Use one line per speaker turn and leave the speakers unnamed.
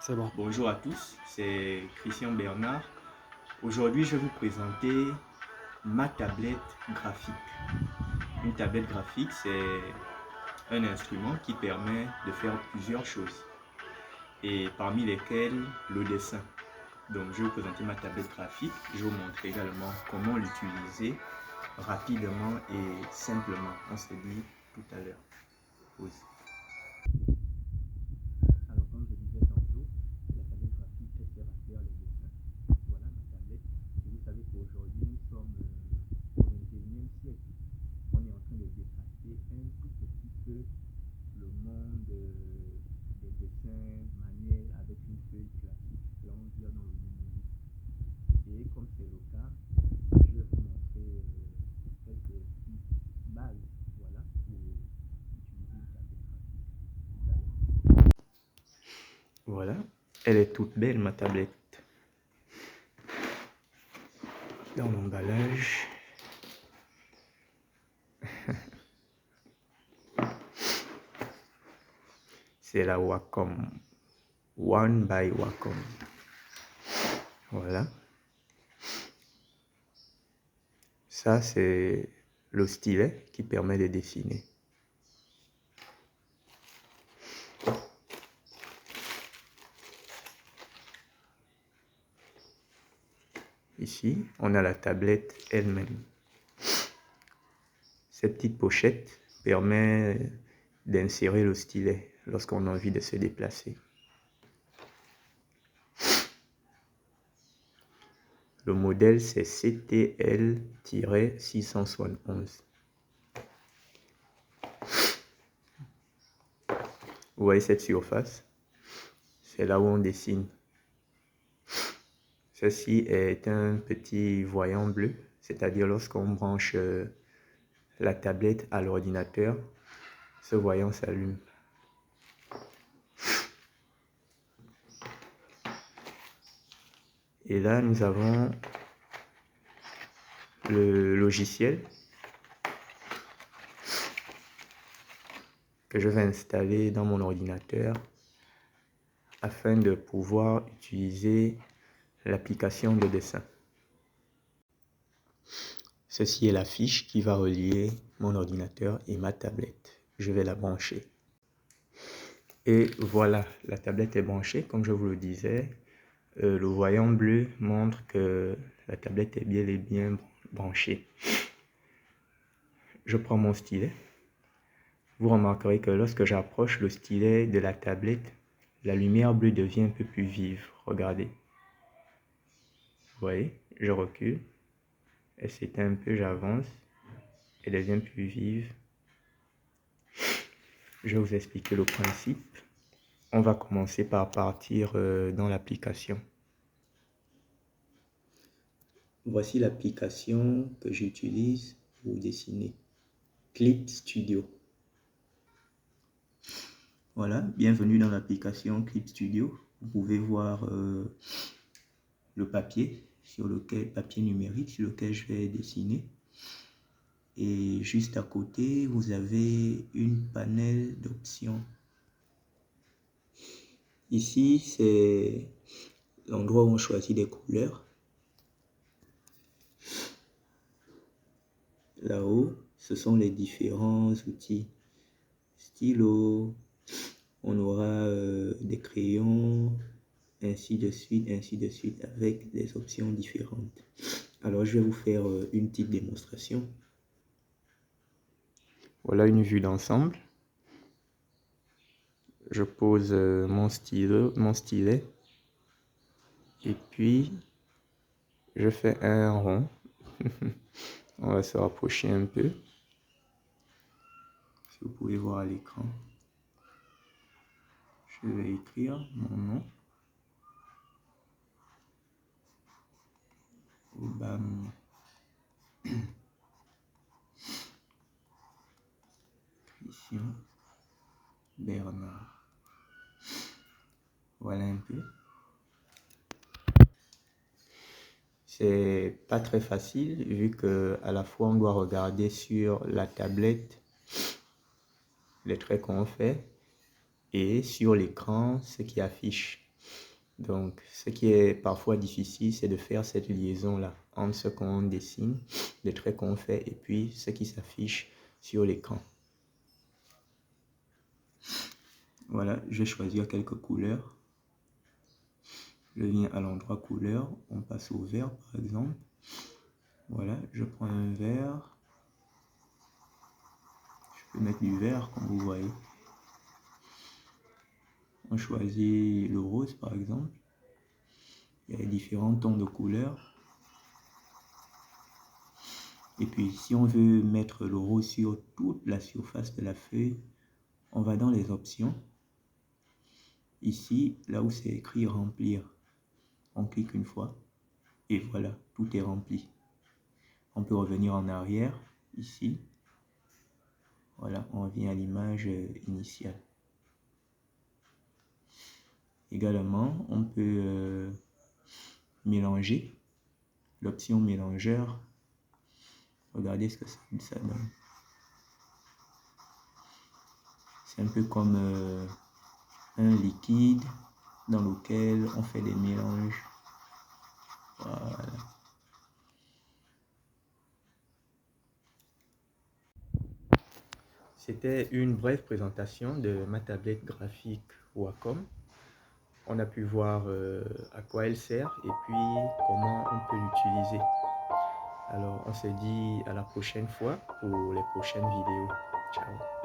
C'est bon.
Bonjour à tous, c'est Christian Bernard. Aujourd'hui, je vais vous présenter ma tablette graphique. Une tablette graphique, c'est un instrument qui permet de faire plusieurs choses, et parmi lesquelles le dessin. Donc, je vais vous présenter ma tablette graphique. Je vais vous montrer également comment l'utiliser rapidement et simplement. On se dit tout à l'heure. Pause. Alors, comme je disais tantôt, la tablette graphique, elle sert à faire les dessins. Voilà ma tablette. Et vous savez qu'aujourd'hui, nous sommes au 21e siècle. On est en train de dépasser un tout petit peu le monde des dessins manuels avec une feuille classique. Là, on vient dans le numérique. Et comme c'est le cas, je vais vous montrer quelques petites bases, voilà, pour utiliser une tablette graphique. Voilà, elle est toute belle, ma tablette. Dans l'emballage. C'est la Wacom. One by Wacom. Voilà. Ça, c'est le stylet qui permet de dessiner. Ici, on a la tablette elle-même. Cette petite pochette permet d'insérer le stylet lorsqu'on a envie de se déplacer. Le modèle, c'est CTL-671. Vous voyez cette surface? C'est là où on dessine. Ceci est un petit voyant bleu, c'est-à-dire lorsqu'on branche la tablette à l'ordinateur, ce voyant s'allume. Et là, nous avons le logiciel que je vais installer dans mon ordinateur afin de pouvoir utiliser l'application de dessin. Ceci est la fiche qui va relier mon ordinateur et ma tablette. Je vais la brancher. Et voilà, la tablette est branchée, comme je vous le disais. Le voyant bleu montre que la tablette est bel et bien branchée. Je prends mon stylet. Vous remarquerez que lorsque j'approche le stylet de la tablette, la lumière bleue devient un peu plus vive. Regardez. Vous voyez, je recule. Elle s'éteint un peu, j'avance. Elle devient plus vive. Je vais vous expliquer le principe. On va commencer par partir dans l'application. Voici l'application que j'utilise pour dessiner. Clip Studio. Voilà, bienvenue dans l'application Clip Studio. Vous pouvez voir le papier numérique sur lequel je vais dessiner. Et juste à côté, vous avez une panel d'options. Ici, c'est l'endroit où on choisit des couleurs. Là-haut, ce sont les différents outils. Stylo, on aura des crayons, ainsi de suite, avec des options différentes. Alors, je vais vous faire une petite démonstration. Voilà une vue d'ensemble. Je pose mon stylet, et puis je fais un rond. On va se rapprocher un peu. Si vous pouvez voir à l'écran. Je vais écrire mon nom. Obama. Christian Bernard. Voilà un peu. C'est pas très facile vu que à la fois on doit regarder sur la tablette les traits qu'on fait et sur l'écran ce qui affiche. Donc, ce qui est parfois difficile, c'est de faire cette liaison-là entre ce qu'on dessine, les traits qu'on fait, et puis ce qui s'affiche sur l'écran. Voilà, je vais choisir quelques couleurs. Je viens à l'endroit couleur, on passe au vert par exemple. Voilà, je prends un vert. Je peux mettre du vert comme vous voyez. On choisit le rose par exemple. Il y a différents tons de couleurs. Et puis si on veut mettre le rose sur toute la surface de la feuille, on va dans les options. Ici, là où c'est écrit remplir, on clique une fois et voilà, tout est rempli. On peut revenir en arrière ici. Voilà, on revient à l'image initiale. Également, on peut mélanger. L'option mélangeur. Regardez ce que ça donne. C'est un peu comme un liquide dans lequel on fait des mélanges. Voilà. C'était une brève présentation de ma tablette graphique Wacom. On a pu voir à quoi elle sert et puis comment on peut l'utiliser. Alors on se dit à la prochaine fois pour les prochaines vidéos. Ciao.